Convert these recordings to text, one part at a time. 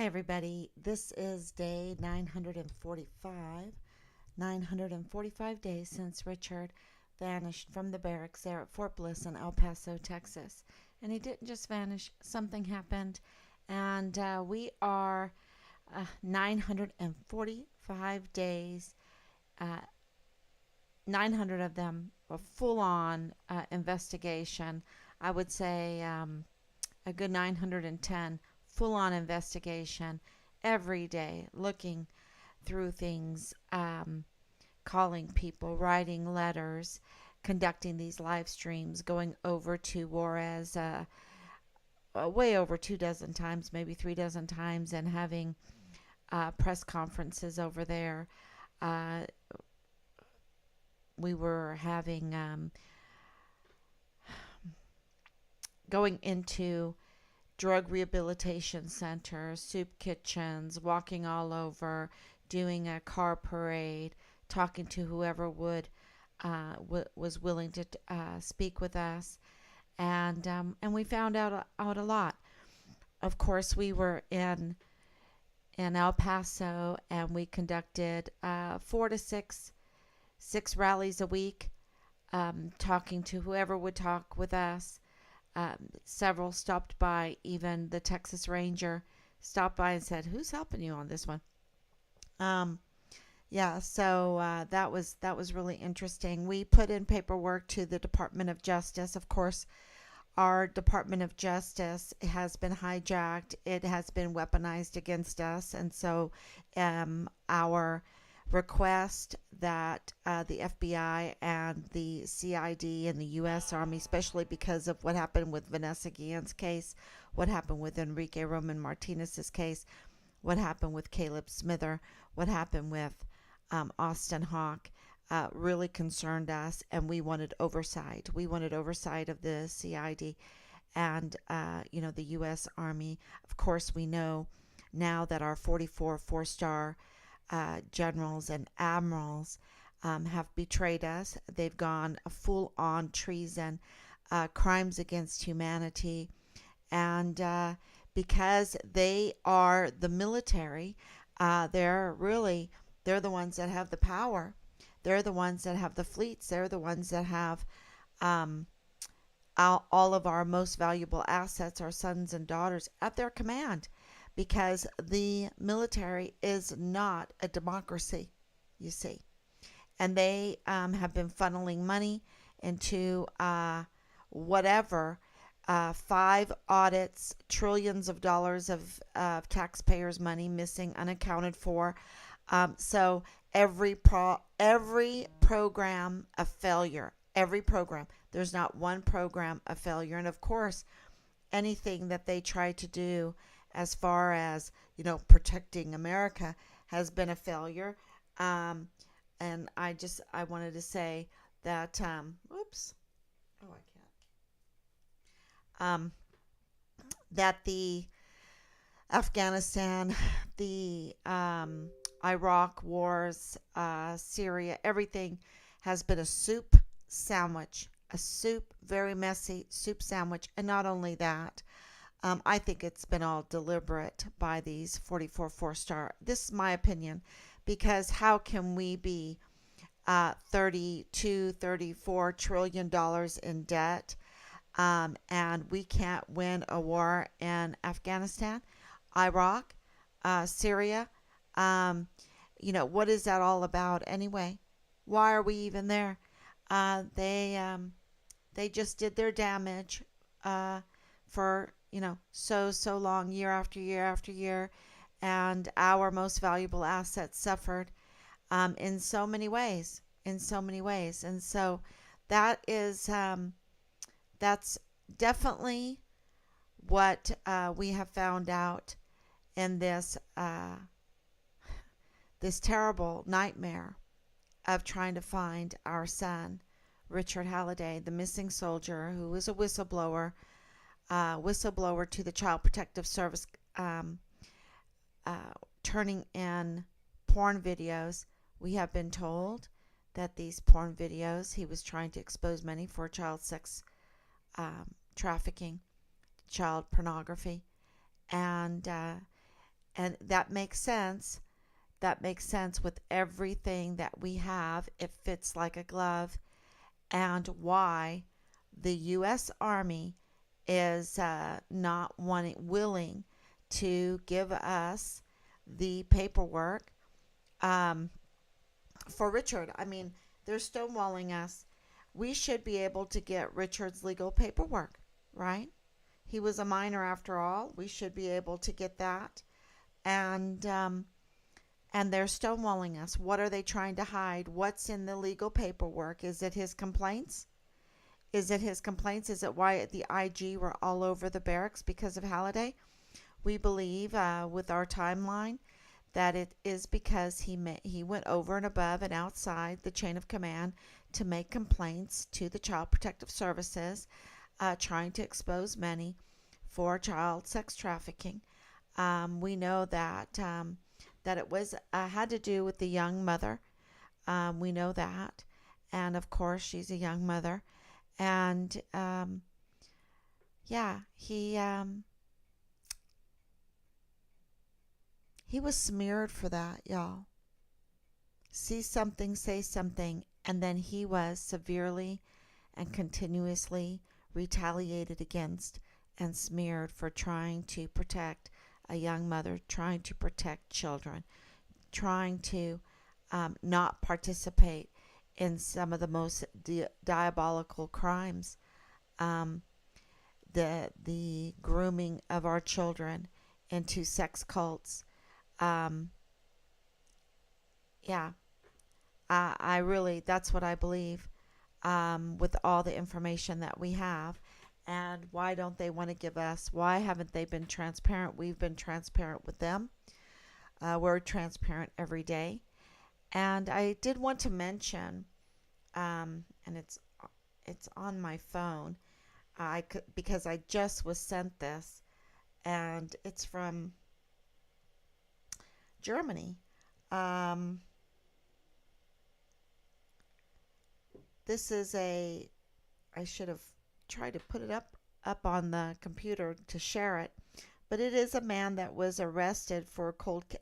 Hi, everybody. This is day 945. 945 days since Richard vanished from the barracks there at Fort Bliss in El Paso, Texas. And he didn't just vanish, something happened. And we are 945 days, uh, 900 of them a full on investigation. I would say a good 910 full on investigation every day, looking through things, calling people, writing letters, conducting these live streams, going over to Juarez way over 2 dozen times, maybe 3 dozen times, and having press conferences over there. Uh, we were having going into drug rehabilitation centers, soup kitchens, walking all over, doing a car parade, talking to whoever was willing to speak with us, and we found out a lot. Of course, we were in El Paso, and we conducted 4 to 6 rallies a week, talking to whoever would talk with us. Several stopped by, even the Texas Ranger stopped by and said, "Who's helping you on this one?" Um, yeah, so that was really interesting. We put in paperwork to the Department of Justice. Of course, our Department of Justice has been hijacked. It has been weaponized against us, and so our request that the FBI and the CID and the U.S. Army, especially because of what happened with Vanessa Guillen's case, what happened with Enrique Roman Martinez's case, what happened with Caleb Smither, what happened with Austin Hawk, really concerned us, and we wanted oversight. We wanted oversight of the CID and the U.S. Army. Of course, we know now that our 44 four-star generals and admirals have betrayed us. They've gone full-on treason, crimes against humanity, and because they are the military, they're the ones that have the power. They're the ones that have the fleets. They're the ones that have all of our most valuable assets, our sons and daughters, at their command, because the military is not a democracy, you see. And they have been funneling money into whatever, 5 audits, trillions of dollars of taxpayers' money missing, unaccounted for. So every program a failure. Every program. There's not one program a failure. And of course, anything that they try to do as far as protecting America has been a failure. And I wanted to say that oops, oh I can't that the Afghanistan, the Iraq wars, Syria, everything has been a soup sandwich, very messy soup sandwich. And not only that, I think it's been all deliberate by these 44 four-star. This is my opinion, because how can we be $34 trillion in debt, and we can't win a war in Afghanistan, Iraq, Syria? What is that all about anyway? Why are we even there? They just did their damage for so long, year after year after year, and our most valuable assets suffered in so many ways, and so that's definitely what we have found out in this terrible nightmare of trying to find our son, Richard Halliday, the missing soldier, who was a whistleblower to the Child Protective Service, turning in porn videos. We have been told that these porn videos, he was trying to expose many for child sex trafficking, child pornography, and And that makes sense. That makes sense with everything that we have. It fits like a glove. And why the U.S. Army is not willing to give us the paperwork um, for Richard. I mean, they're stonewalling us. We should be able to get Richard's legal paperwork, right? He was a minor after all. We should be able to get that. And they're stonewalling us. What are they trying to hide? What's in the legal paperwork? Is it his complaints? Is it his complaints? Is it why the IG were all over the barracks because of Halliday? We believe with our timeline that it is because he went over and above and outside the chain of command to make complaints to the Child Protective Services, trying to expose many for child sex trafficking. We know that it was had to do with the young mother. We know that, and of course she's a young mother, and yeah, he was smeared for that, y'all. See something, say something, and then he was severely and continuously retaliated against and smeared for trying to protect a young mother, trying to protect children, trying to not participate in some of the most diabolical crimes, um, the grooming of our children into sex cults. Um, yeah, I really, that's what I believe with all the information that we have. And why don't they want to give us? Why haven't they been transparent? We've been transparent with them. We're transparent every day. And I did want to mention, and it's on my phone, because I just was sent this, and it's from Germany. Um, this is I should have tried to put it up on the computer to share it, but it is a man that was arrested for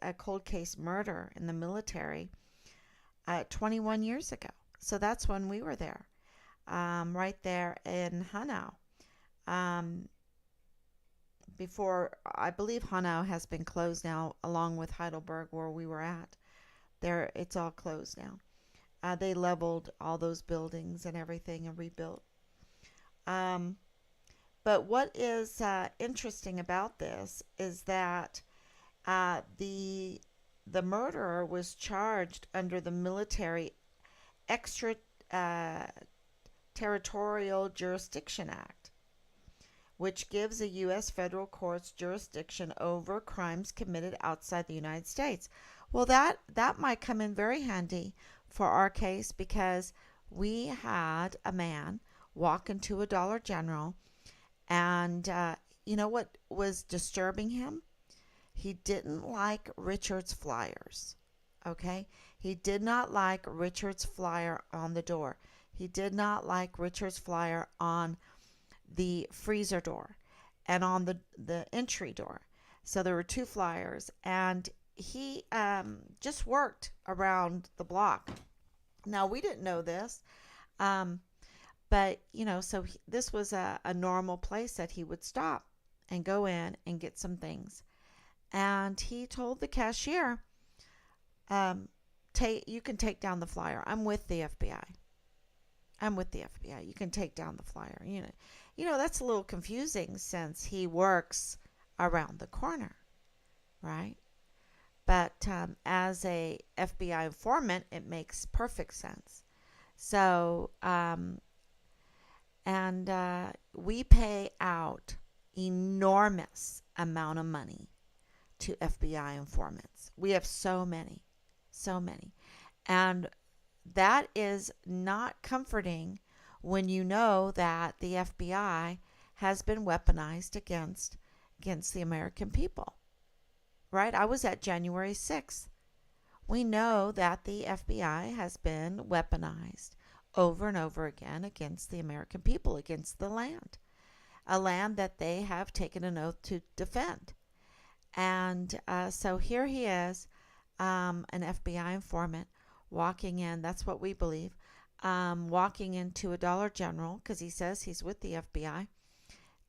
a cold case murder in the military 21 years ago. So that's when we were there, right there in Hanau. Um, Before, I believe Hanau has been closed now, along with Heidelberg, where we were at. There, it's all closed now. They leveled all those buildings and everything and rebuilt. Um, but what is interesting about this is that the murderer was charged under the Military Extra uh, Territorial Jurisdiction Act, which gives a U.S. federal court's jurisdiction over crimes committed outside the United States. Well, that might come in very handy for our case, because we had a man walk into a Dollar General, and you know what was disturbing him? He didn't like Richard's flyers. Okay? He did not like Richard's flyer on the door. He did not like Richard's flyer on the freezer door and on the entry door. So there were two flyers, and he just worked around the block. Now, we didn't know this, but, so this was a normal place that he would stop and go in and get some things. And he told the cashier, you can take down the flyer. I'm with the FBI. I'm with the FBI. You can take down the flyer. That's a little confusing since he works around the corner, right? But as a FBI informant, it makes perfect sense. So, we pay out enormous amount of money to FBI informants. We have so many. And that is not comforting when you know that the FBI has been weaponized against the American people. Right? I was at January 6th. We know that the FBI has been weaponized over and over again against the American people, against the land, a land that they have taken an oath to defend. And so here he is, an FBI informant, walking in. That's what we believe. Walking into a Dollar General because he says he's with the FBI.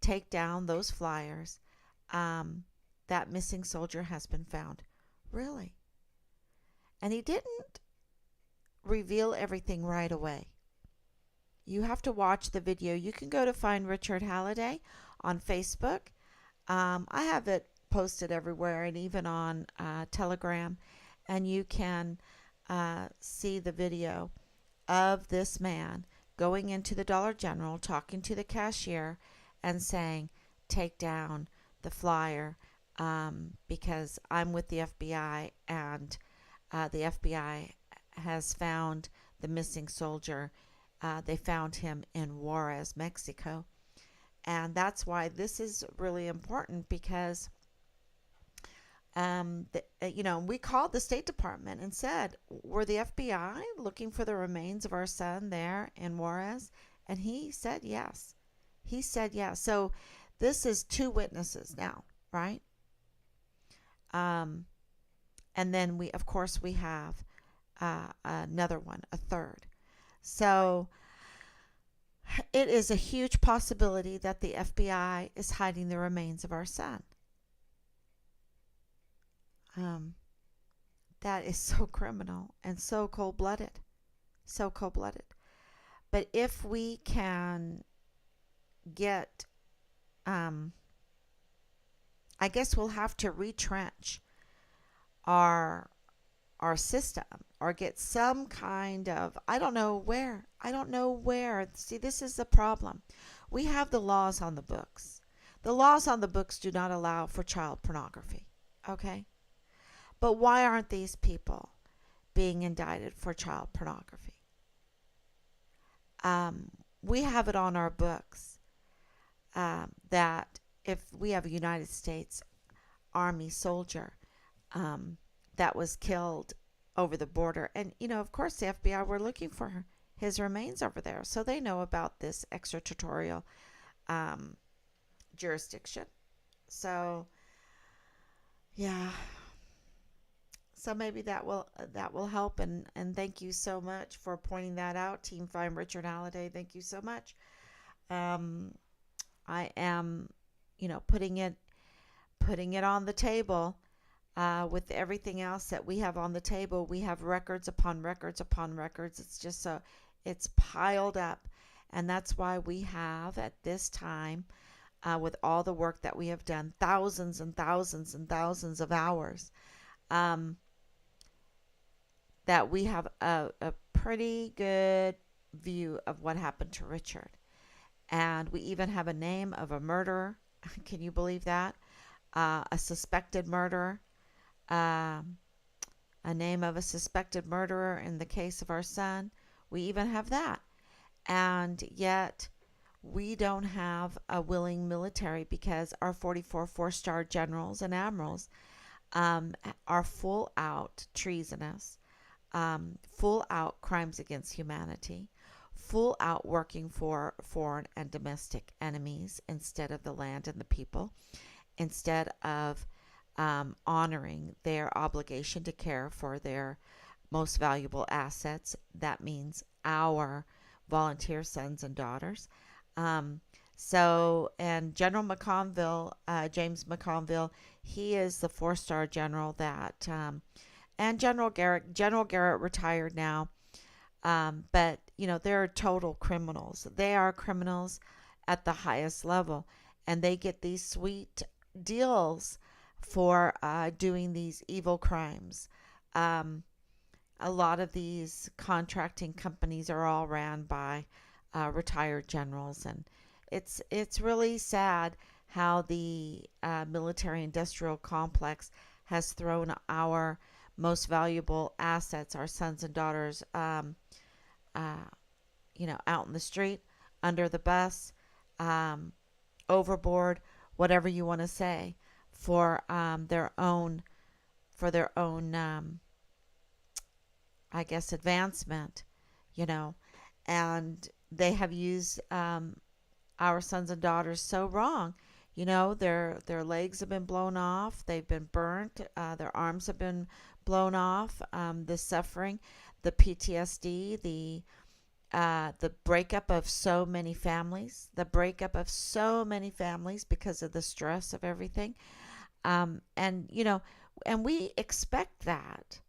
Take down those flyers. Um, that missing soldier has been found. Really? And he didn't reveal everything right away. You have to watch the video. You can go to Find Richard Halliday on Facebook. I have it posted everywhere and even on Telegram. And you can see the video of this man going into the Dollar General, talking to the cashier, and saying, take down the flyer because I'm with the FBI and the FBI has found the missing soldier. They found him in Juarez, Mexico. And that's why this is really important because, we called the State Department and said, were the FBI looking for the remains of our son there in Juarez? And he said yes. He said yes. So this is two witnesses now, right? And then of course, we have another one, a third. So it is a huge possibility that the FBI is hiding the remains of our son. That is so criminal and so cold-blooded. So cold-blooded. But if we can get, I guess we'll have to retrench our system or get some kind of, I don't know where. See, this is the problem. We have the laws on the books. The laws on the books do not allow for child pornography. Okay? But why aren't these people being indicted for child pornography? We have it on our books that if we have a United States Army soldier that was killed over the border, and of course the FBI were looking for his remains over there, so they know about this extraterritorial jurisdiction. So yeah. So maybe that will help, and thank you so much for pointing that out, Team Find Richard Halliday. Thank you so much. I am, putting it on the table. With everything else that we have on the table, we have records upon records upon records. It's just it's piled up, and that's why we have at this time, with all the work that we have done, thousands and thousands and thousands of hours. That we have a pretty good view of what happened to Richard. And we even have a name of a murderer. Can you believe that? A suspected murderer. A name of a suspected murderer in the case of our son. We even have that. And yet we don't have a willing military because our 44 four-star generals and admirals are full out treasonous. Full out crimes against humanity, full out working for foreign and domestic enemies instead of the land and the people, instead of honoring their obligation to care for their most valuable assets. That means our volunteer sons and daughters. And General McConville, James McConville, he is the four-star general that and General Garrett retired now. But, they're total criminals. They are criminals at the highest level. And they get these sweet deals for doing these evil crimes. A lot of these contracting companies are all ran by retired generals. And it's really sad how the military-industrial complex has thrown our most valuable assets, our sons and daughters, out in the street, under the bus, overboard, whatever you want to say, for their own, I guess, advancement, and they have used our sons and daughters so wrong. Their legs have been blown off. They've been burnt. Their arms have been blown off. The suffering, the PTSD, the breakup of so many families, because of the stress of everything. And we expect that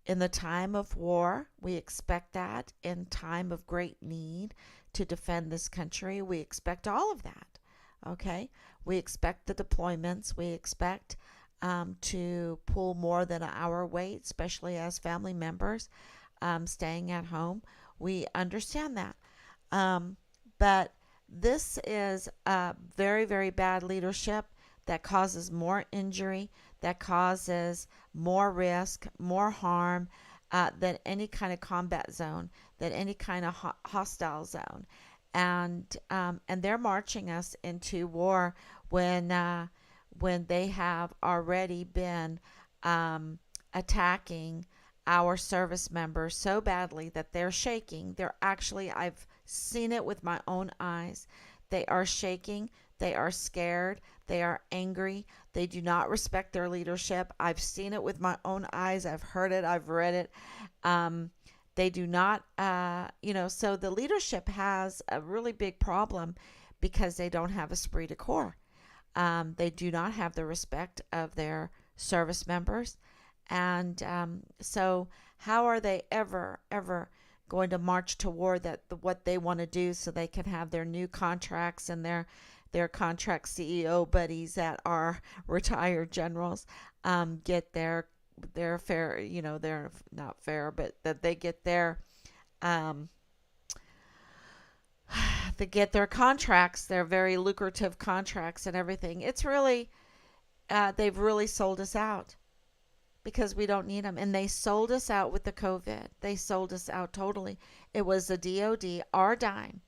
in the time of war. We expect that in time of great need to defend this country. We expect all of that. Okay? We expect the deployments. We expect to pull more than our weight, especially as family members staying at home. We understand that. But this is very, very bad leadership that causes more injury, that causes more risk, more harm than any kind of combat zone, than any kind of hostile zone. And they're marching us into war when they have already been attacking our service members so badly that they're shaking. I've seen it with my own eyes. They are shaking. They are scared. They are angry. They do not respect their leadership. I've seen it with my own eyes. I've heard it. I've read it. They do not, so the leadership has a really big problem because they don't have esprit de corps. They do not have the respect of their service members. And so how are they ever going to march to war what they want to do so they can have their new contracts and their contract CEO buddies that are retired generals get their fair, they're not fair, but that they get um, their contracts, their very lucrative contracts and everything. It's really, they've really sold us out because we don't need them. And they sold us out with the COVID. They sold us out totally. It was the DOD, our dime,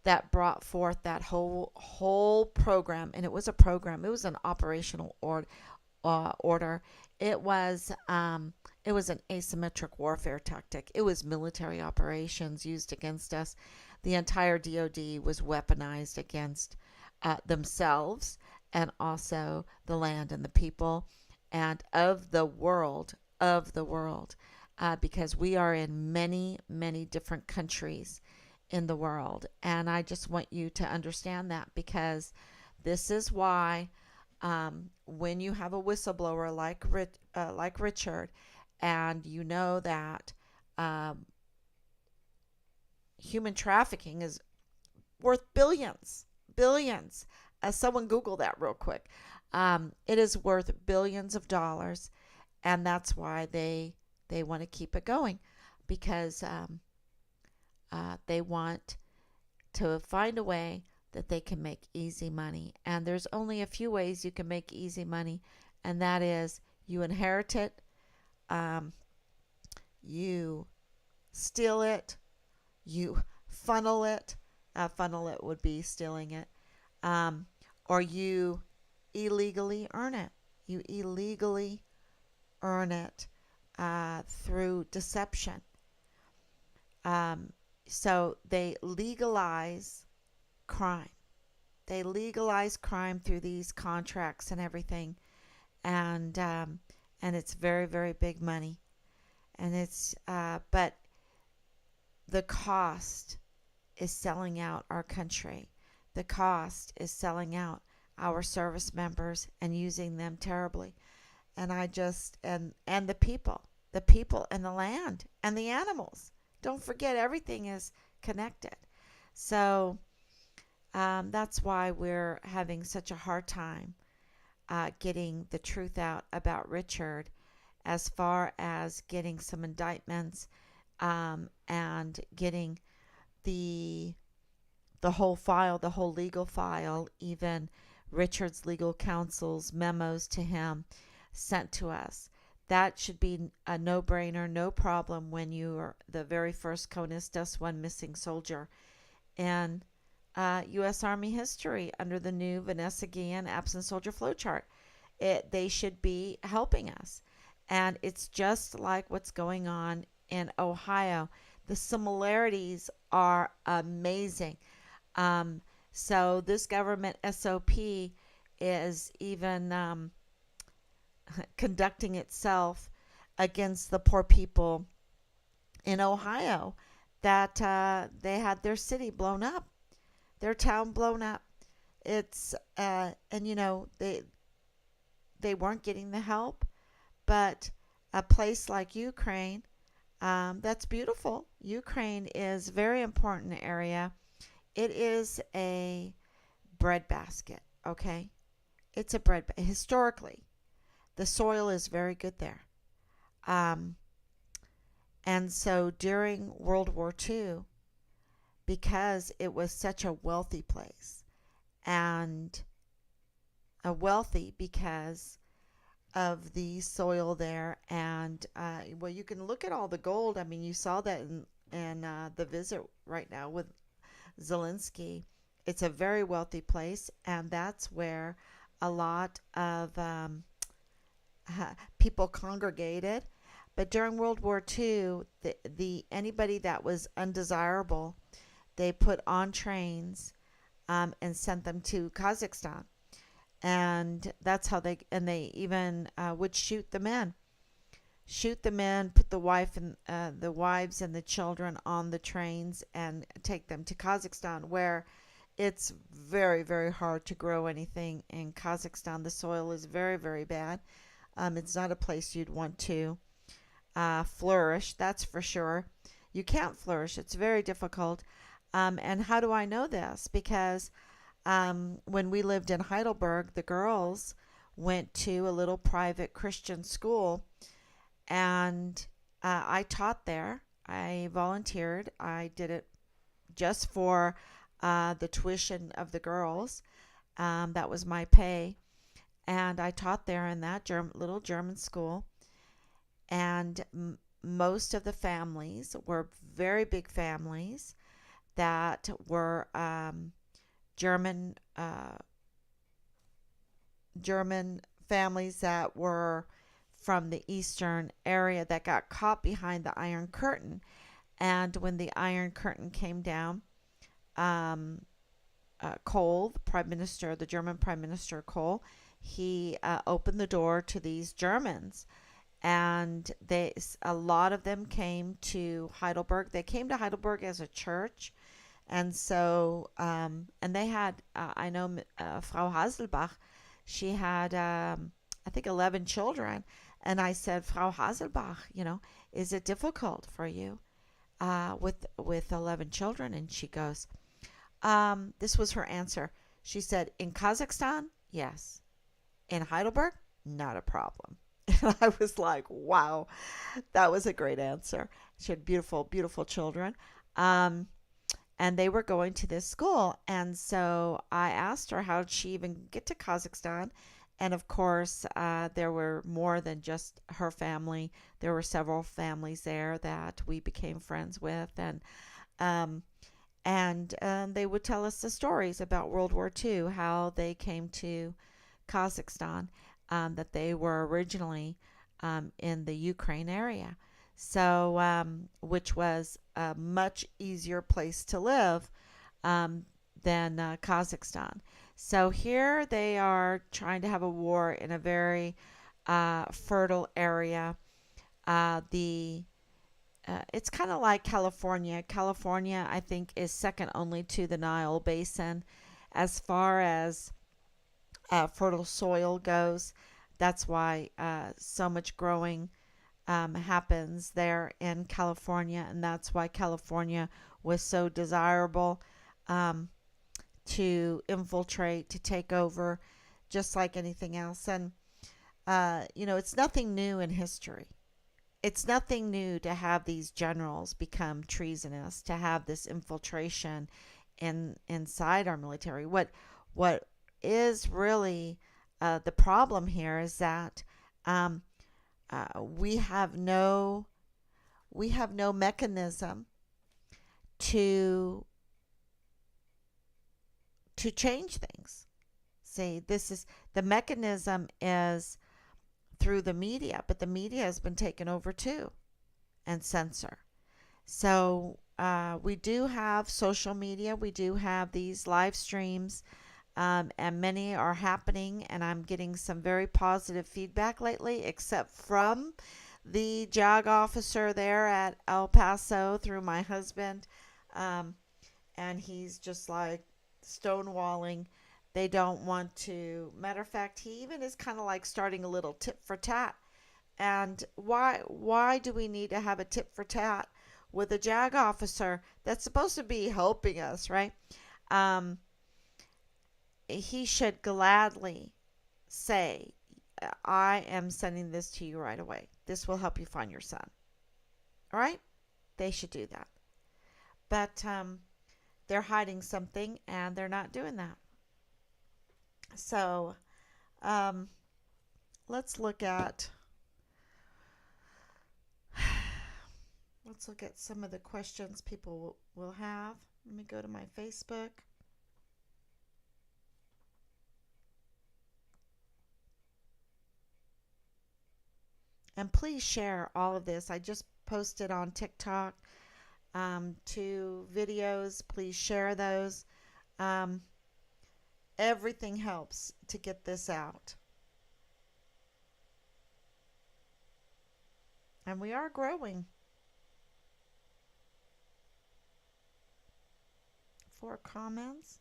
that brought forth that whole program. And it was a program. It was an operational order. It was an asymmetric warfare tactic. It was military operations used against us. The entire DOD was weaponized against themselves and also the land and the people and of the world, because we are in many, many different countries in the world. And I just want you to understand that, because this is why when you have a whistleblower like Richard, and you know that human trafficking is worth billions. Someone Google that real quick. It is worth billions of dollars, and that's why they want to keep it going, because they want to find a way that they can make easy money. And there's only a few ways you can make easy money, and that is you inherit it, you steal it, you funnel it. Funnel it would be stealing it, or you illegally earn it. You illegally earn it through deception. So they legalize crime. They legalize crime through these contracts and everything, and it's very, very big money. And it's but the cost is selling out our country. The cost is selling out our service members and using them terribly. And and the people and the land and the animals. Don't forget, everything is connected. So that's why we're having such a hard time getting the truth out about Richard, as far as getting some indictments and getting the whole file, the whole legal file, even Richard's legal counsel's memos to him sent to us. That should be a no-brainer, no problem when you are the very first CONUS one missing soldier in U.S. Army history under the new Vanessa Guillen absent soldier flowchart. They should be helping us. And it's just like what's going on in Ohio. The similarities are amazing. So this government SOP is even conducting itself against the poor people in Ohio that they had their city blown up, their town blown up. It's and they weren't getting the help, but a place like Ukraine, that's beautiful. Ukraine is a very important area. It is a breadbasket. Okay, it's a historically the soil is very good there. Um, and so during World War II, because it was such a wealthy place, and a wealthy because of the soil there, and well, you can look at all the gold. I mean, you saw that in the visit right now with Zelensky. It's a very wealthy place, and that's where a lot of people congregated. But during World War II, the anybody that was undesirable, they put on trains and sent them to Kazakhstan, and that's how they even would shoot the men, put the wives and the children on the trains and take them to Kazakhstan, where it's very, very hard to grow anything in Kazakhstan. The soil is very, very bad. It's not a place you'd want to flourish, that's for sure. You can't flourish. It's very difficult. And how do I know this? Because when we lived in Heidelberg, the girls went to a little private Christian school, and I taught there. I volunteered. I did it just for the tuition of the girls. That was my pay. And I taught there in that little German school. And most of the families were very big families that were German German families that were from the eastern area that got caught behind the Iron Curtain. And when the Iron Curtain came down, Kohl, the German Prime Minister Kohl, he opened the door to these Germans, and a lot of them came to Heidelberg. They came to Heidelberg as a church, and so and they had I know Frau Haselbach, she had I think 11 children, and I said, Frau Haselbach, is it difficult for you with 11 children? And she goes, this was her answer. She said, in Kazakhstan, yes. In Heidelberg, not a problem. And I was like, wow, that was a great answer. She had beautiful, beautiful children. And they were going to this school. And so I asked her, how did she even get to Kazakhstan? And of course, there were more than just her family. There were several families there that we became friends with. And they would tell us the stories about World War II, how they came to Kazakhstan, that they were originally in the Ukraine area. So, which was a much easier place to live than Kazakhstan. So here they are trying to have a war in a very fertile area. It's kind of like California. California, I think, is second only to the Nile Basin as far as fertile soil goes. That's why so much growing happens there in California, and that's why California was so desirable to infiltrate, to take over, just like anything else. And, it's nothing new in history. It's nothing new to have these generals become treasonous, to have this infiltration inside our military. What is really the problem here is that we have no mechanism to change things. See, the mechanism is through the media, but the media has been taken over too and censor. So we do have social media. We do have these live streams, and many are happening. And I'm getting some very positive feedback lately, except from the JAG officer there at El Paso through my husband. Um, and he's just like stonewalling. They don't want to. Matter of fact, he even is kind of like starting a little tit for tat. And why do we need to have a tit for tat with a JAG officer that's supposed to be helping us, right? Um, he should gladly say, I am sending this to you right away. This will help you find your son. All right? They should do that. But they're hiding something and they're not doing that. So let's look at some of the questions people will have. Let me go to my Facebook. And please share all of this. I just posted on TikTok 2 videos. Please share those. Everything helps to get this out. And we are growing. 4 comments.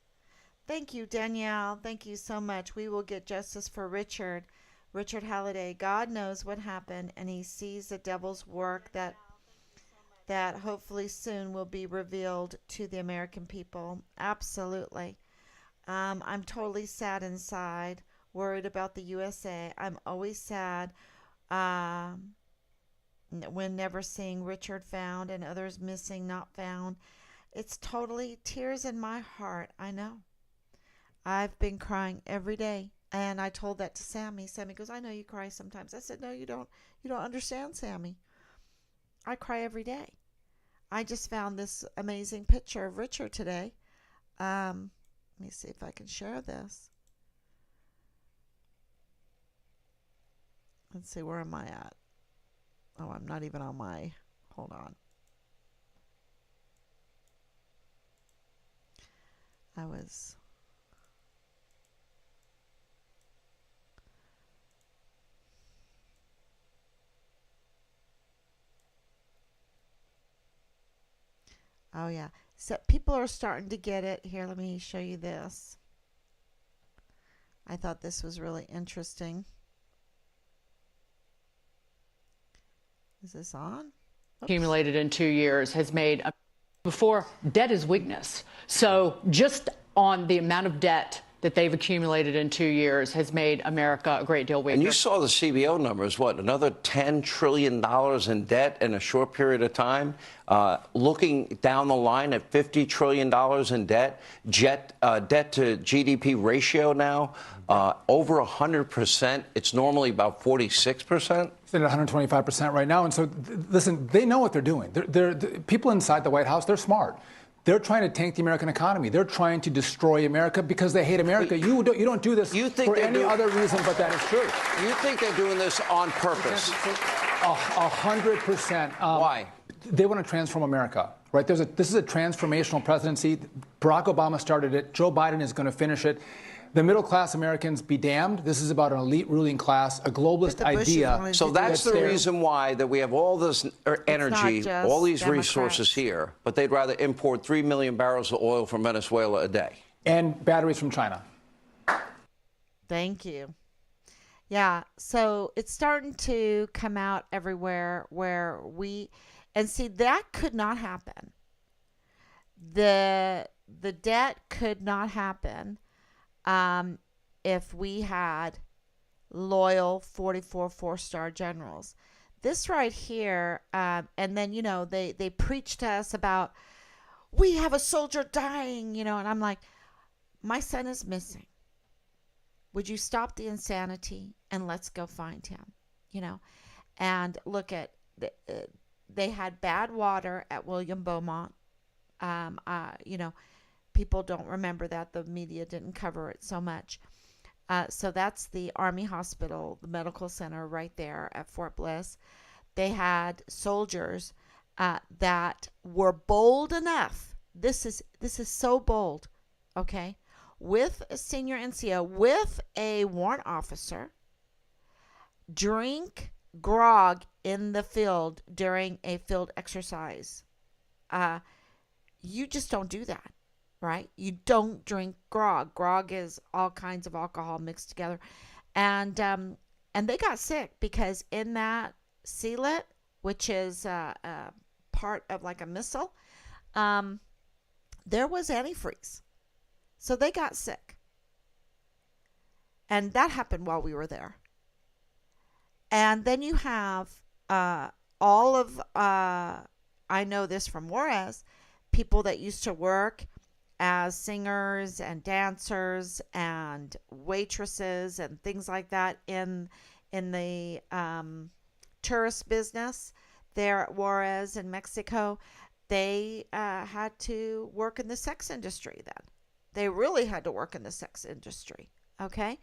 Thank you, Danielle. Thank you so much. We will get justice for Richard Halliday. God knows what happened, and he sees the devil's work that hopefully soon will be revealed to the American people. Absolutely. I'm totally sad inside, worried about the USA. I'm always sad when never seeing Richard found and others missing, not found. It's totally tears in my heart. I know. I've been crying every day. And I told that to Sammy. Sammy goes, I know you cry sometimes. I said, no, you don't. You don't understand, Sammy. I cry every day. I just found this amazing picture of Richard today. Let me see if I can share this. Let's see, where am I at? Oh, I'm not even on my, hold on. Oh, yeah. So people are starting to get it. Here, let me show you this. I thought this was really interesting. Is this on? Oops. Accumulated in 2 years has made, before, debt is weakness. So just on the amount of debt that they've accumulated in 2 years has made America a great deal weaker. And you saw the CBO numbers, what, another $10 trillion in debt in a short period of time? Looking down the line at $50 trillion in debt, debt to GDP ratio now, over 100%. It's normally about 46%. It's at 125% right now. And so, listen, they know what they're doing. They're people inside the White House, they're smart. They're trying to tank the American economy. They're trying to destroy America because they hate America. You don't do this for any other reason, but that is true. You think they're doing this on purpose? 100%. Why? They want to transform America, right? This is a transformational presidency. Barack Obama started it. Joe Biden is going to finish it. The middle-class Americans be damned. This is about an elite ruling class, a globalist idea. So that's the reason why that we have all this energy, all these resources here, but they'd rather import 3 million barrels of oil from Venezuela a day. And batteries from China. Thank you. Yeah, so it's starting to come out everywhere where and see, that could not happen. The debt could not happen if we had loyal 44 4-star generals. This right here, and then, they preach to us about, we have a soldier dying, and I'm like, my son is missing. Would you stop the insanity and let's go find him, and look at, they had bad water at William Beaumont. People don't remember that. The media didn't cover it so much. So that's the Army Hospital, the medical center right there at Fort Bliss. They had soldiers that were bold enough. This is so bold, okay? With a senior NCO, with a warrant officer, drink grog in the field during a field exercise. You just don't do that, right? You don't drink grog. Grog is all kinds of alcohol mixed together, and they got sick because in that sealet, which is part of like a missile, there was antifreeze, so they got sick, and that happened while we were there. And then you have all of I know this from Juarez, people that used to work as singers and dancers and waitresses and things like that in the tourist business there at Juarez in Mexico. They had to work in the sex industry then. They really had to work in the sex industry. Okay?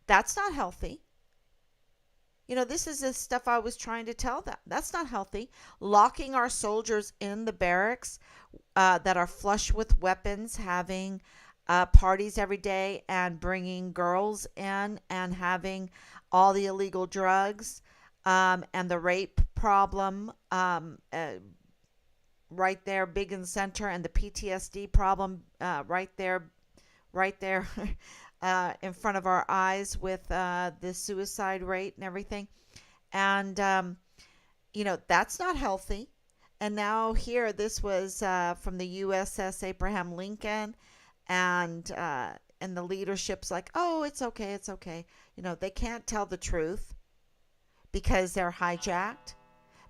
That's not healthy. You know, this is the stuff I was trying to tell them. That's not healthy. Locking our soldiers in the barracks that are flush with weapons, having parties every day, and bringing girls in and having all the illegal drugs and the rape problem right there, big in the center, and the PTSD problem right there in front of our eyes with the suicide rate and everything. And, that's not healthy. And now here, this was from the USS Abraham Lincoln, and the leadership's like, oh, it's okay, it's okay. They can't tell the truth because they're hijacked,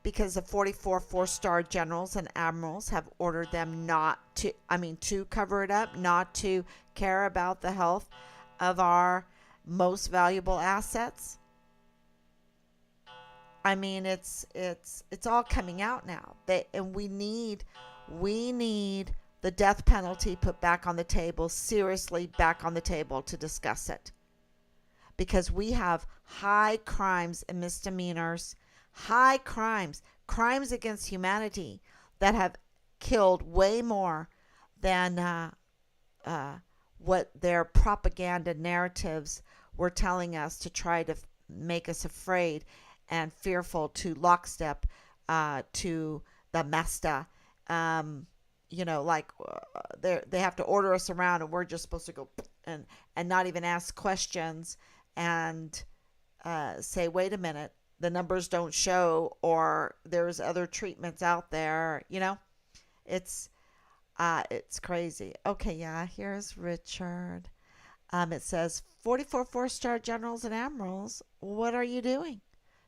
because the 44 four-star generals and admirals have ordered them to cover it up, not to care about the health of our most valuable assets. I mean, it's all coming out now. And we need the death penalty put back on the table, seriously back on the table, to discuss it. Because we have high crimes and misdemeanors, high crimes against humanity that have killed way more than what their propaganda narratives were telling us to try to make us afraid and fearful to lockstep to the Masta. They have to order us around, and we're just supposed to go and not even ask questions and say, wait a minute, the numbers don't show, or there's other treatments out there. It's crazy. Okay, yeah, here's Richard. It says 44 four-star generals and admirals, what are you doing?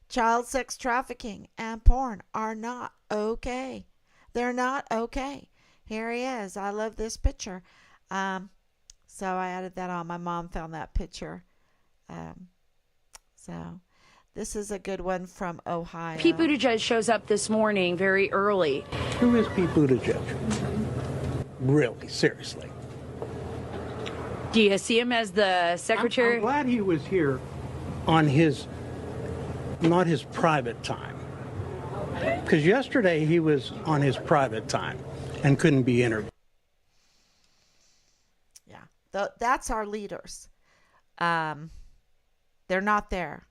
Child sex trafficking and porn are not okay. They're not okay. Here he is. I love this picture. So I added that on. My mom found that picture. So this is a good one from Ohio. Pete Buttigieg shows up this morning very early. Who is Pete Buttigieg? Really, seriously. Do you see him as the secretary? I'm glad he was here on not his private time. Because yesterday he was on his private time and couldn't be interviewed. Yeah, that's our leaders. They're not there.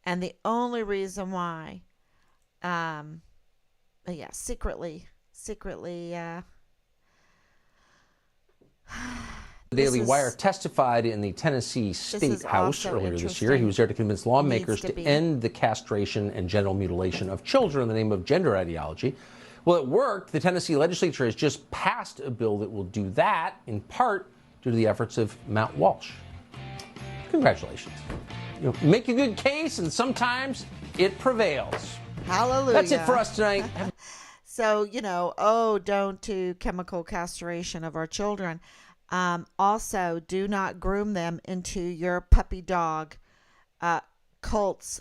And the only reason why, secretly, The Daily Wire testified in the Tennessee State House earlier this year. He was there to convince lawmakers to end the castration and genital mutilation of children in the name of gender ideology. Well, it worked. The Tennessee legislature has just passed a bill that will do that, in part due to the efforts of Matt Walsh. Congratulations. Make a good case, and sometimes it prevails. Hallelujah. That's it for us tonight. So, don't do chemical castration of our children. Also, do not groom them into your puppy dog cults,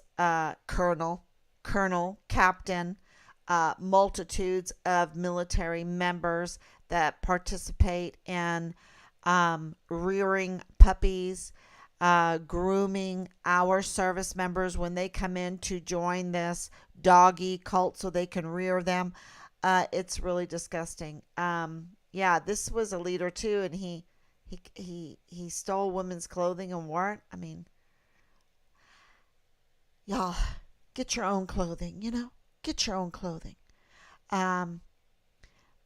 colonel, captain, multitudes of military members that participate in rearing puppies, grooming our service members when they come in to join this doggy cult so they can rear them. It's really disgusting. Yeah, this was a leader too, and he stole women's clothing and wore it. I mean, y'all, get your own clothing. Get your own clothing. Um,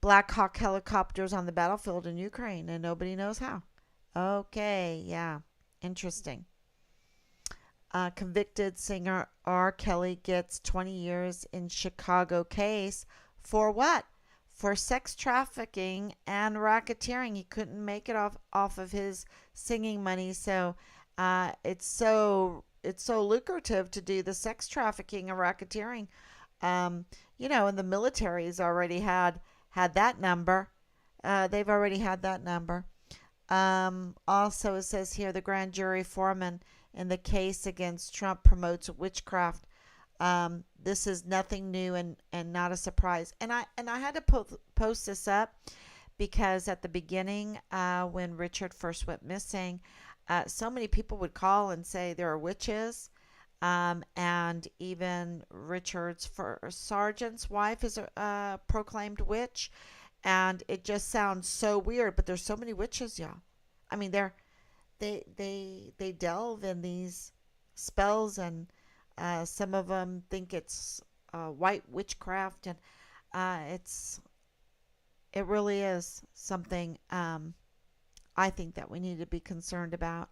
Black Hawk helicopters on the battlefield in Ukraine, and nobody knows how. Okay, yeah, interesting. Convicted singer R. Kelly gets 20 years in Chicago case for what? For sex trafficking and racketeering. He couldn't make it off of his singing money, so it's so lucrative to do the sex trafficking and racketeering. And the military's already had that number. They've already had that number. Also, it says here the grand jury foreman in the case against Trump promotes witchcraft. This is nothing new and not a surprise. And I had to post this up because at the beginning, when Richard first went missing, so many people would call and say there are witches. And even Richard's first sergeant's wife is a proclaimed witch. And it just sounds so weird, but there's so many witches, y'all. I mean, they delve in these spells, and some of them think it's white witchcraft, and it really is something I think that we need to be concerned about.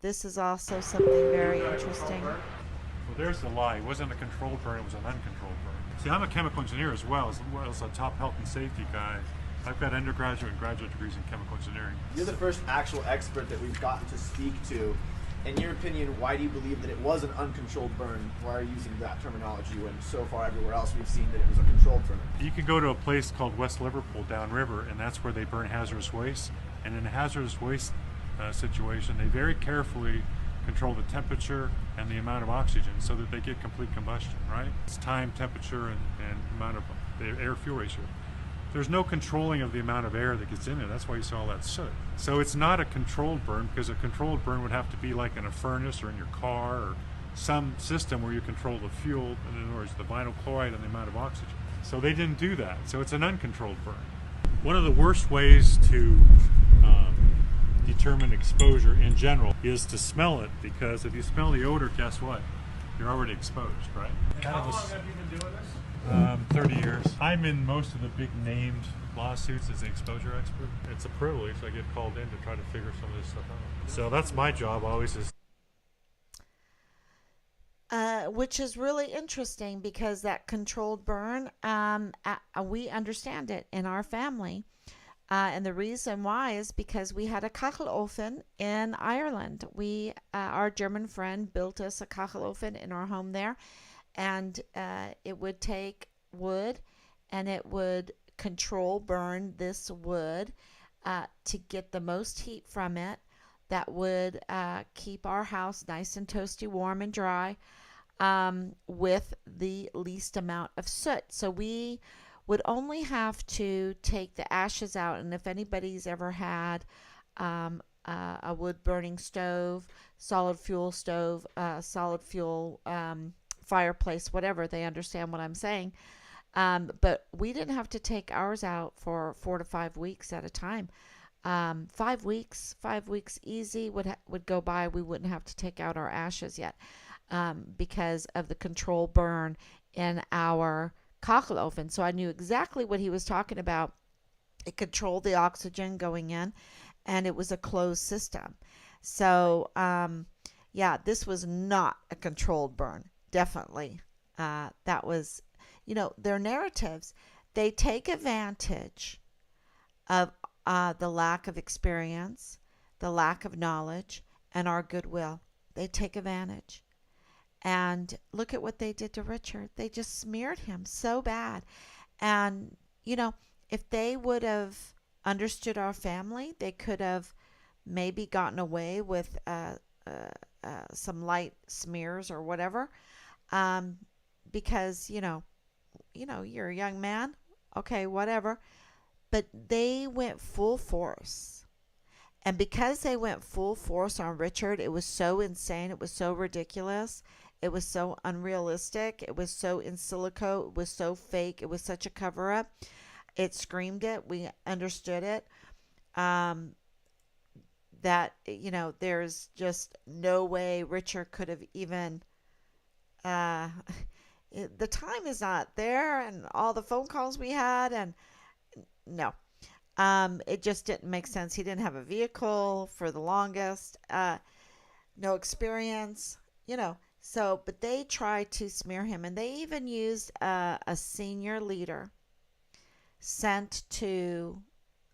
This is also something very interesting. Well, there's the lie. It wasn't a controlled burn, it was an uncontrolled burn. See, I'm a chemical engineer as well as a top health and safety guy. I've got undergraduate and graduate degrees in chemical engineering. You're the first actual expert that we've gotten to speak to. In your opinion, why do you believe that it was an uncontrolled burn? Why are you using that terminology when so far everywhere else we've seen that it was a controlled burn? You can go to a place called West Liverpool downriver, and that's where they burn hazardous waste. And in a hazardous waste situation, they very carefully control the temperature and the amount of oxygen so that they get complete combustion, right? It's time, temperature, and amount of the air-fuel ratio. There's no controlling of the amount of air that gets in there. That's why you saw all that soot. So it's not a controlled burn, because a controlled burn would have to be like in a furnace or in your car or some system where you control the fuel, in other words, the vinyl chloride and the amount of oxygen. So they didn't do that. So it's an uncontrolled burn. One of the worst ways to determine exposure in general is to smell it, because if you smell the odor, guess what? You're already exposed, right? How long have you been doing this? 30 years. I'm in most of the big named lawsuits as the exposure expert. It's a privilege. I get called in to try to figure some of this stuff out. So that's my job always is. Which is really interesting, because that controlled burn, we understand it in our family. And the reason why is because we had a kachelofen in Ireland. Our German friend built us a kachelofen in our home there, and it would take wood, and it would control burn this wood to get the most heat from it. That would keep our house nice and toasty, warm and dry, with the least amount of soot. So we would only have to take the ashes out. And if anybody's ever had a wood burning stove, solid fuel stove, solid fuel fireplace, whatever, they understand what I'm saying. But we didn't have to take ours out for 4 to 5 weeks at a time. 5 weeks easy would go by. We wouldn't have to take out our ashes yet, because of the control burn in our kachelofen. So I knew exactly what he was talking about. It controlled the oxygen going in, and it was a closed system. So yeah, this was not a controlled burn. Definitely. That was, their narratives. They take advantage of the lack of experience, the lack of knowledge, and our goodwill. They take advantage. And look at what they did to Richard. They just smeared him so bad. And, if they would have understood our family, they could have maybe gotten away with some light smears or whatever. Because, you're a young man. Okay, whatever. But they went full force. And because they went full force on Richard, it was so insane. It was so ridiculous. It was so unrealistic. It was so in silico. It was so fake. It was such a cover up. It screamed it. We understood it. That, there's just no way Richard could have even. The time is not there, and all the phone calls we had, and no. It just didn't make sense. He didn't have a vehicle for the longest, no experience, So, but they tried to smear him, and they even used a senior leader sent to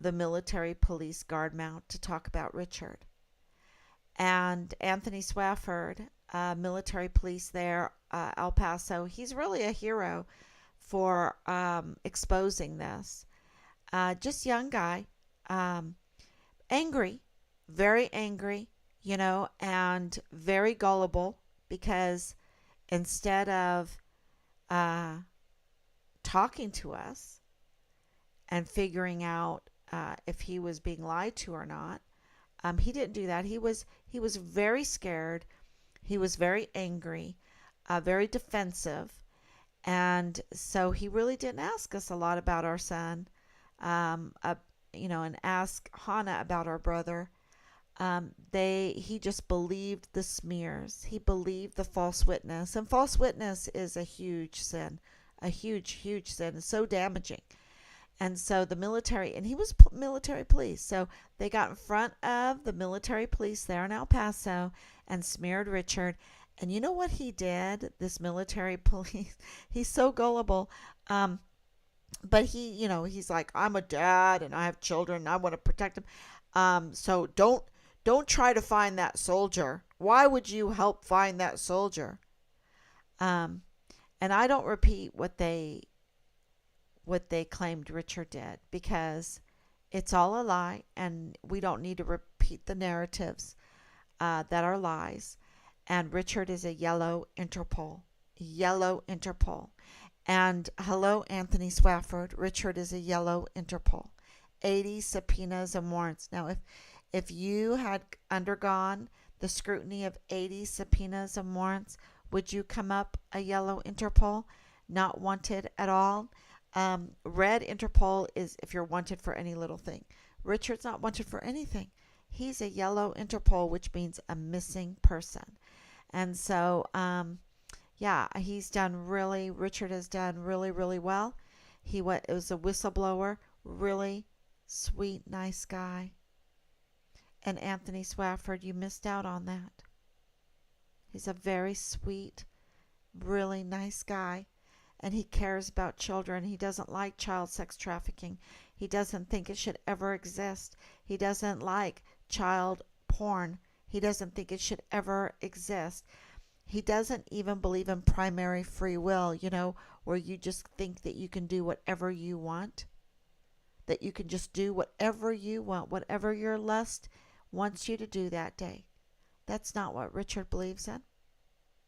the military police guard mount to talk about Richard. And Anthony Swafford, military police there, El Paso, he's really a hero for exposing this. Just young guy, angry, very angry, and very gullible, because instead of talking to us and figuring out if he was being lied to or not, he didn't do that. He was very scared. He was very angry, very defensive, and so he really didn't ask us a lot about our son. And ask Hannah about our brother. He just believed the smears. He believed the false witness, and false witness is a huge sin, a huge, huge sin. It's so damaging. And so the military, and he was military police, so they got in front of the military police there in El Paso and smeared Richard. And you know what he did? This military police, he's so gullible. But he's like, I'm a dad and I have children and I want to protect them. So don't try to find that soldier. Why would you help find that soldier? And I don't repeat what they claimed Richard did, because it's all a lie, and we don't need to repeat the narratives that are lies. And Richard is a yellow Interpol. And hello, Anthony Swafford. Richard is a yellow Interpol. 80 subpoenas and warrants. Now, if you had undergone the scrutiny of 80 subpoenas and warrants, would you come up a yellow Interpol? Not wanted at all. Red Interpol is if you're wanted for any little thing. Richard's not wanted for anything. He's a yellow Interpol, which means a missing person. And so, Richard has done really, really well. It was a whistleblower, really sweet, nice guy. And Anthony Swafford, you missed out on that. He's a very sweet, really nice guy. And he cares about children. He doesn't like child sex trafficking. He doesn't think it should ever exist. He doesn't like child porn. He doesn't think it should ever exist. He doesn't even believe in primary free will, where you just think that you can do whatever you want. That you can just do whatever you want, whatever your lust wants you to do that day. That's not what Richard believes in.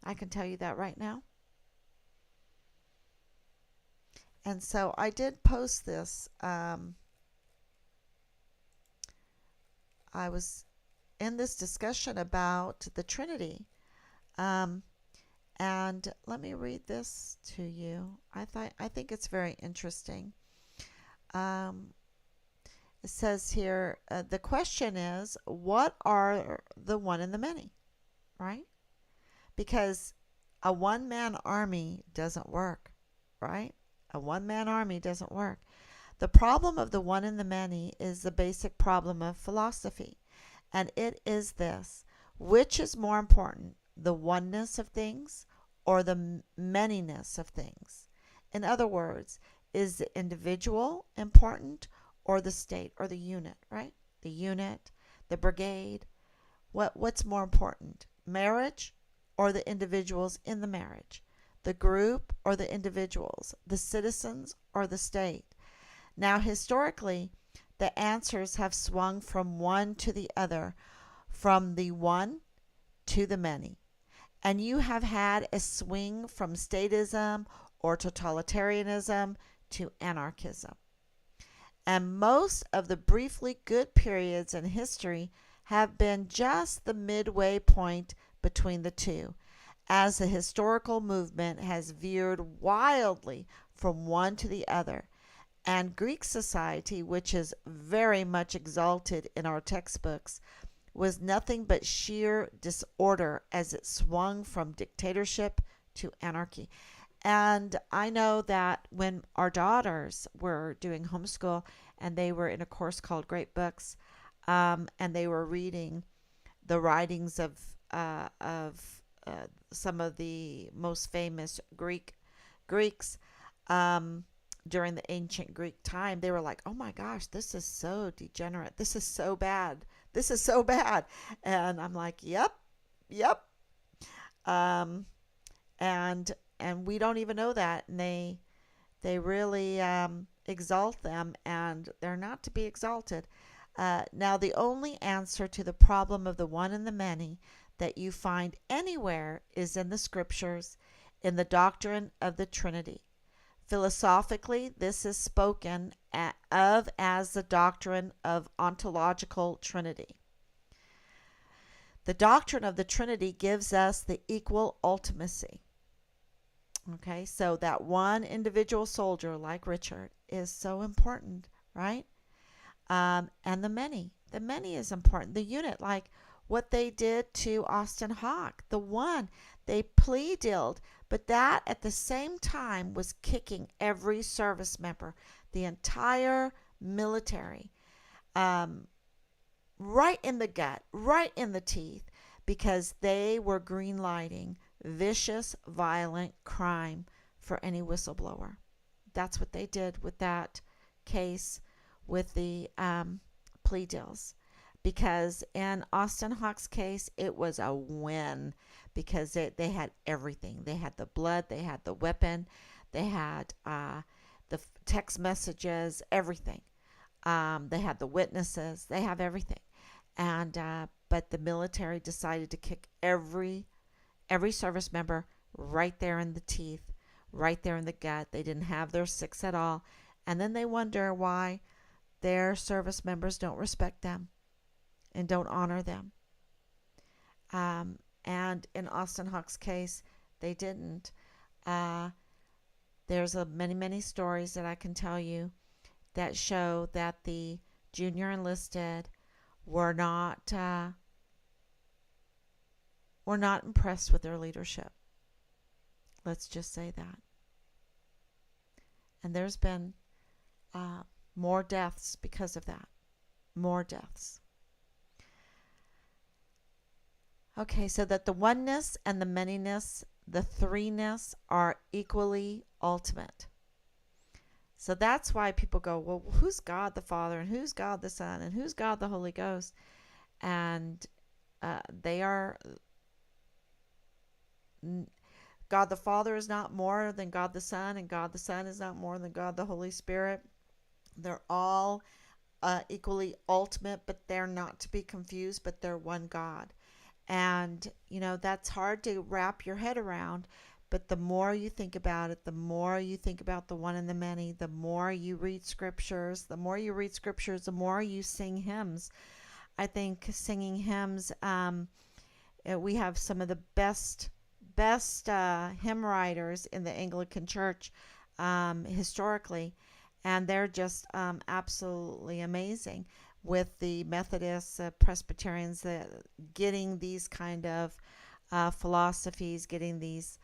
I can tell you that right now. And so I did post this. I was in this discussion about the Trinity. And let me read this to you. I think it's very interesting. It says here, the question is, what are the one and the many, right? Because a one-man army doesn't work, right? A one-man army doesn't work. The problem of the one and the many is the basic problem of philosophy, and it is this: which is more important, the oneness of things or the manyness of things? In other words, is the individual important or the state or the unit, right? The unit, the brigade. What's more important, marriage or the individuals in the marriage? The group or the individuals, the citizens or the state? Now, historically, the answers have swung from one to the other, from the one to the many. And you have had a swing from statism or totalitarianism to anarchism. And most of the briefly good periods in history have been just the midway point between the two, as the historical movement has veered wildly from one to the other. And Greek society, which is very much exalted in our textbooks, was nothing but sheer disorder as it swung from dictatorship to anarchy. And I know that when our daughters were doing homeschool and they were in a course called Great Books, and they were reading the writings of some of the most famous Greeks during the ancient Greek time, they were like, "Oh my gosh, this is so degenerate. This is so bad. This is so bad." And I'm like, "Yep, yep." And we don't even know that, and they really exalt them, and they're not to be exalted. Now, the only answer to the problem of the one and the many that you find anywhere is in the scriptures, in the doctrine of the Trinity. Philosophically, this is spoken of as the doctrine of ontological Trinity. The doctrine of the Trinity gives us the equal ultimacy. Okay, so that one individual soldier like Richard is so important, right? And the many is important. The unit, like what they did to Austin Hawke, the one, they plea dealed, but that at the same time was kicking every service member, the entire military, right in the gut, right in the teeth, because they were green lighting vicious, violent crime for any whistleblower. That's what they did with that case with the plea deals. Because in Austin Hawke's case, it was a win because they had everything. They had the blood, they had the weapon, they had the text messages, everything. They had the witnesses, they have everything. And but the military decided to kick every service member right there in the teeth, right there in the gut. They didn't have their six at all. And then they wonder why their service members don't respect them and don't honor them. And in Austin Hawke's case, they didn't. There's many stories that I can tell you that show that the junior enlisted were not impressed with their leadership. Let's just say that. And there's been more deaths because of that. More deaths. Okay, so that the oneness and the manyness, the threeness, are equally ultimate. So that's why people go, well, who's God the Father, and who's God the Son, and who's God the Holy Ghost? And they are... God the Father is not more than God the Son, and God the Son is not more than God the Holy Spirit. They're all equally ultimate, but they're not to be confused, but they're one God. And, that's hard to wrap your head around, but the more you think about it, the more you think about the one and the many, the more you read scriptures, the more you sing hymns. I think singing hymns, we have some of the best hymn writers in the Anglican Church historically, and they're just absolutely amazing. With the Methodists, Presbyterians, getting these kind of philosophies, getting these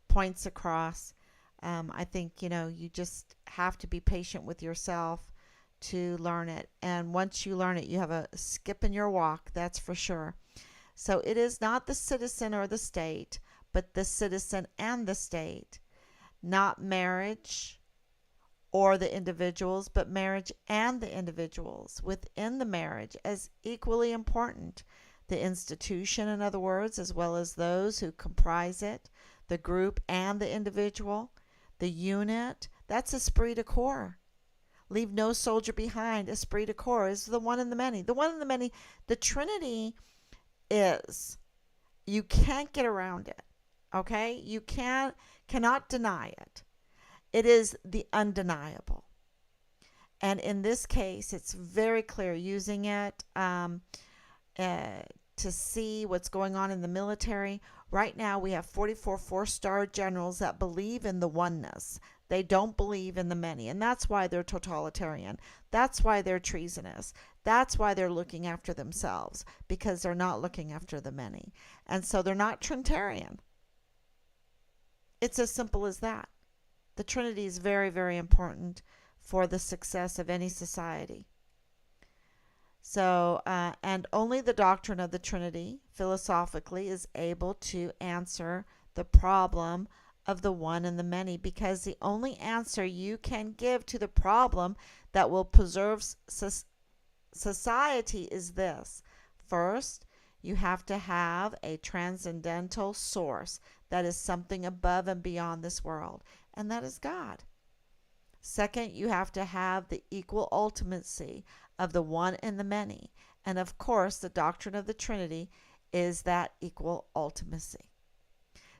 points across. I think you just have to be patient with yourself to learn it, and once you learn it, you have a skip in your walk, that's for sure. So it is not the citizen or the state, but the citizen and the state. Not marriage or the individuals, but marriage and the individuals within the marriage as equally important. The institution, in other words, as well as those who comprise it, the group and the individual, the unit, that's esprit de corps. Leave no soldier behind. Esprit de corps is the one and the many. The one and the many, the Trinity is, you can't get around it, okay? You cannot deny it. It is the undeniable. And in this case, it's very clear using it to see what's going on in the military. Right now, we have 44 four-star generals that believe in the oneness. They don't believe in the many. And that's why they're totalitarian. That's why they're treasonous. That's why they're looking after themselves, because they're not looking after the many. And so they're not Trinitarian. It's as simple as that. The Trinity is very, very important for the success of any society. So, and only the doctrine of the Trinity, philosophically, is able to answer the problem of the one and the many, because the only answer you can give to the problem that will preserve society is this. First, you have to have a transcendental source that is something above and beyond this world, and that is God. Second, you have to have the equal ultimacy of the one and the many. And of course, the doctrine of the Trinity is that equal ultimacy.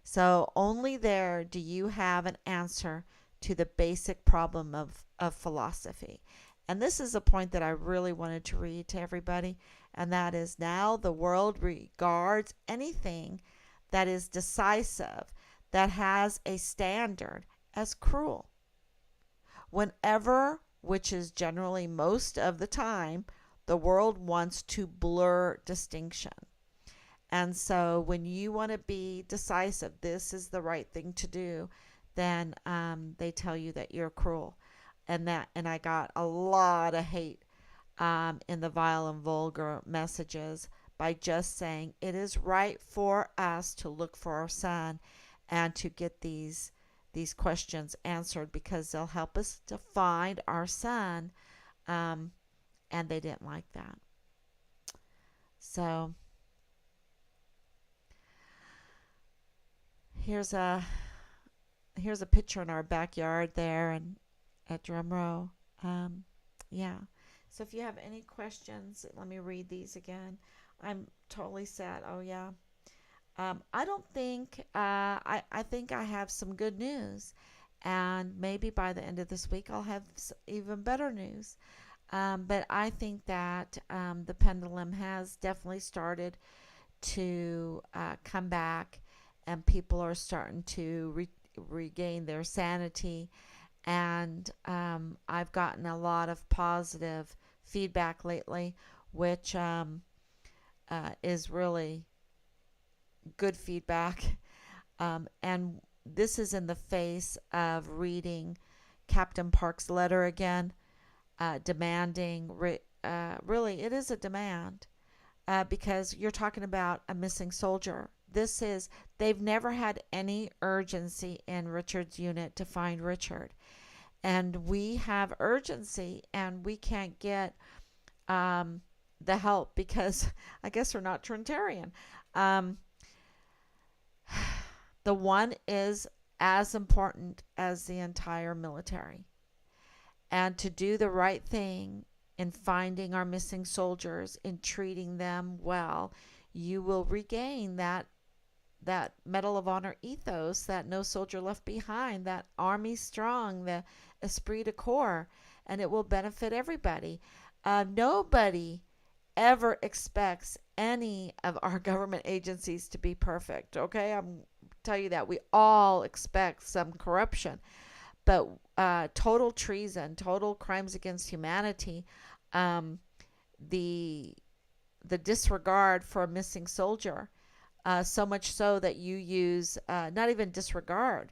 So only there do you have an answer to the basic problem of philosophy. And this is a point that I really wanted to read to everybody, and that is, now the world regards anything that is decisive, that has a standard, as cruel. Whenever, which is generally most of the time, the world wants to blur distinction. And so when you want to be decisive, this is the right thing to do, then they tell you that you're cruel. And I got a lot of hate in the vile and vulgar messages by just saying it is right for us to look for our son and to get these questions answered, because they'll help us to find our son. And they didn't like that. So here's a picture in our backyard there and at Drum Row. Yeah. So if you have any questions, let me read these again. I'm totally sad. Oh yeah. I don't think, I think I have some good news, and maybe by the end of this week I'll have even better news. But I think that the pendulum has definitely started to come back, and people are starting to regain their sanity. And I've gotten a lot of positive feedback lately, which is really good feedback. And this is in the face of reading Captain Park's letter again, demanding, really, it is a demand, because you're talking about a missing soldier. They've never had any urgency in Richard's unit to find Richard. And we have urgency, and we can't get the help because I guess we're not Trinitarian. The one is as important as the entire military. And to do the right thing in finding our missing soldiers, in treating them well, you will regain that Medal of Honor ethos, that no soldier left behind, that army strong, the esprit de corps, and it will benefit everybody. Nobody ever expects any of our government agencies to be perfect. Okay, I'm tell you that we all expect some corruption, but total treason, total crimes against humanity, the disregard for a missing soldier, so much so that you use not even disregard,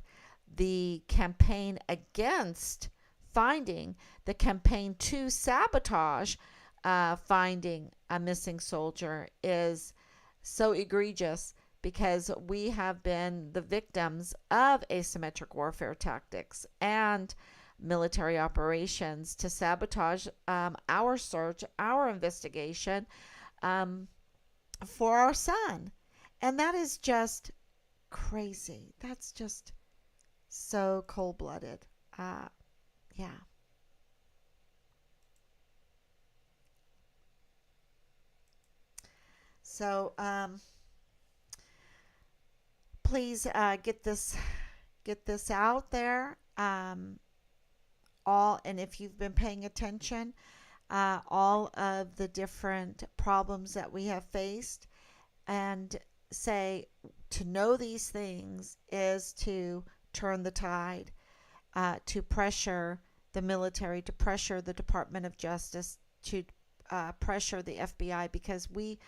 the campaign against finding, the campaign to sabotage finding a missing soldier is so egregious, because we have been the victims of asymmetric warfare tactics and military operations to sabotage our search, our investigation for our son. And that is just crazy. That's just so cold-blooded. Yeah. So, please get this out there. all, and if you've been paying attention, all of the different problems that we have faced, and say to know these things is to turn the tide, to pressure the military, to pressure the Department of Justice, to pressure the FBI, because we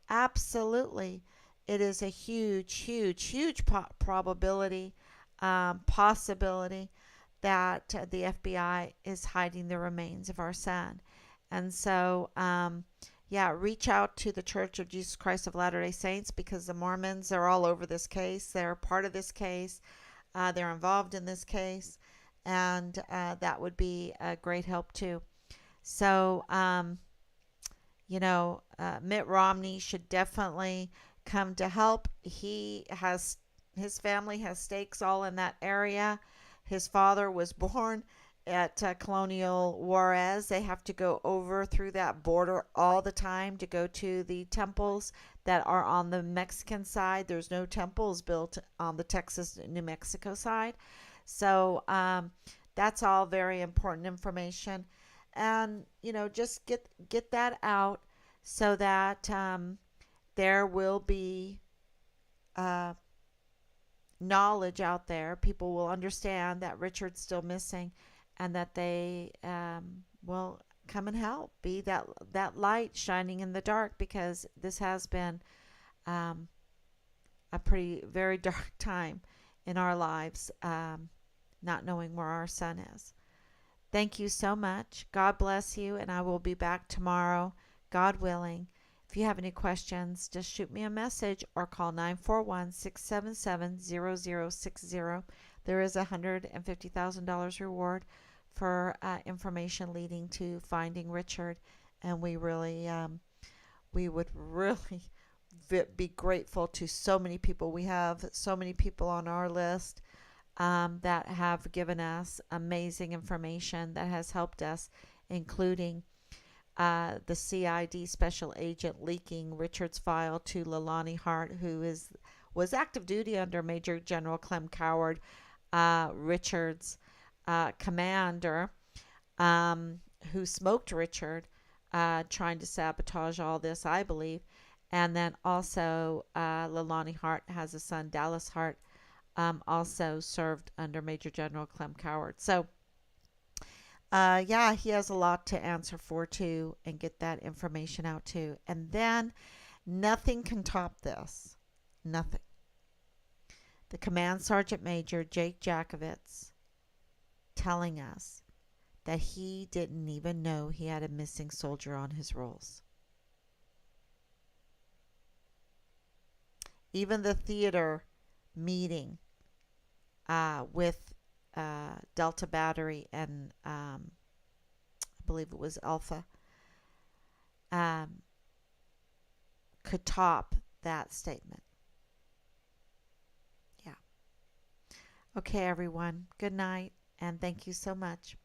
absolutely, it is a huge probability, possibility that the FBI is hiding the remains of our son. And so, yeah, reach out to the Church of Jesus Christ of Latter-day Saints, because the Mormons are all over this case. They're part of this case. They're involved in this case. And that would be a great help too. So, Mitt Romney should definitely come to help. His family has stakes all in that area. His father was born at Colonial Juarez. They have to go over through that border all the time to go to the temples that are on the Mexican side. There's no temples built on the Texas, New Mexico side. So that's all very important information. And, just get that out so that there will be knowledge out there. People will understand that Richard's still missing, and that they will come and help, be that light shining in the dark, because this has been a very dark time in our lives, not knowing where our son is. Thank you so much. God bless you, and I will be back tomorrow, God willing. If you have any questions, just shoot me a message or call 941-677-0060. There is a $150,000 reward for information leading to finding Richard, and we would really be grateful to so many people. We have so many people on our list that have given us amazing information that has helped us, including the CID special agent leaking Richard's file to Leilani Hart, who was active duty under Major General Clem Coward, Richard's commander, who smoked Richard, trying to sabotage all this, I believe. And then also Leilani Hart has a son, Dallas Hart, also served under Major General Clem Coward. So, yeah, he has a lot to answer for too, and get that information out too. And then nothing can top this. Nothing. The Command Sergeant Major, Jake Jakovitz, telling us that he didn't even know he had a missing soldier on his rolls. Even the theater meeting with Delta Battery and I believe it was Alpha could top that statement. Yeah. Okay, everyone. Good night, and thank you so much.